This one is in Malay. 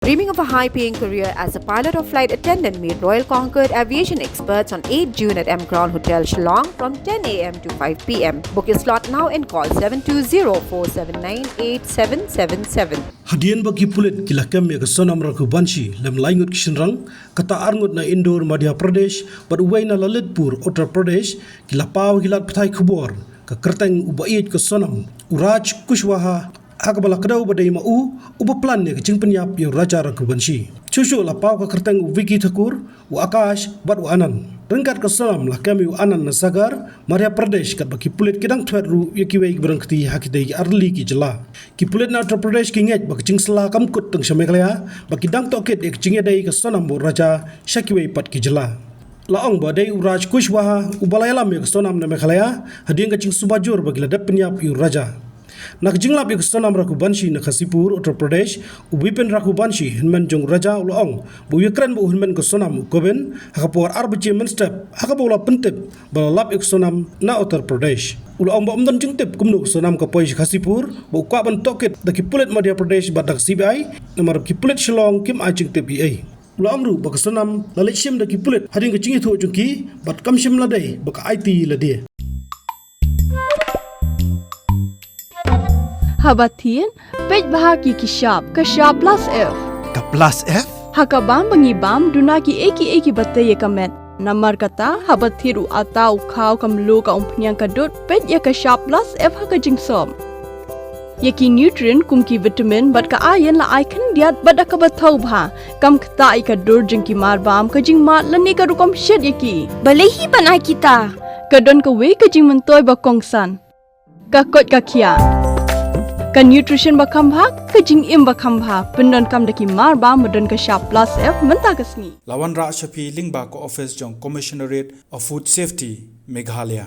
Dreaming of a high-paying career as a pilot or flight attendant, meet Royal Concord aviation experts on 8 June at M Crown Hotel Shillong from 10 a.m. to 5 p.m. Book your slot now and call 720-479-8777. Hadian bagi pulit kilakam ya Sonam raku banshi lem laingut kishinrang kata arngut na Indore Madhya Pradesh bad uway na Lalitpur Uttar Pradesh kilapaw kilat patay kubor ka Kyrteng u Baieid ke Sonam uraj kushwaha hakabala kadaw badai mau uba plan ya kecing Pynïap ya raja raku banshi chushu lapaw ka Kyrteng u Viki Thakur u Akash bad u Anan rengkat ke Sonam lah kami u Anan na Sagar Madhya Pradesh kat baki pulit kidang tuat ru ya kiwai berangkti hakidai arli ki jela ki pulit na Uttar Pradesh ki ngej baki cing sela kamkut teng Meghalaya baki dang toket ya kecing dai ke Sonam bu raja syakiwai pat ki jela laong badai uraj kushwaha ubalayalam ya ke Sonam na Meghalaya hadiang kecing subajur bagi ladap Pynïap yu raja nak jinglap ya ke Sonam raku banshi na Kasipur Uttar Pradesh ubipen raku banshi hinman jong raja laong bu yekran bu hinman ke Sonam goben hakapor arbace menstep hakabola pentep balalap ya ke Sonam na Uttar Pradesh ulang ba umdan jengtep kumnu Sonam ka poi Kasipur bu kwa ban toket daki pulit Madhya Pradesh badak CBI namar ki pulit Shillong kim a jengtep ai ulang ru ba ke Sonam lalit shim daki pulit hading ke cingi thu jungki bat kam shim ladai ba ka IT ladai Habatin, pej bahagi ki sharp plus F. Ka plus F? Hakabam bangibam dunaki eki batay kamet. Namar kata habatiru atau kau kamlu ka umpnyang kadut pej ya ka sharp plus F haka jingsom. Yaki nutrient kumki vitamin bat ka ayan la icon diat bat ka batau bha kam kta i ka dur jingki marbam ka jingma lani ka rukom shed yaki. Balehi banai kita. Kadon ka we ka jing mentoy ba kongsan. Ka kot ka kia. Ka nutrition bakam bha ka jing im bakam bha pendon kam daki marba modon ka sharp plus F menta kasni Lawan Ra Shafi Lingba ko office jong Commissionerate of Food Safety Meghalaya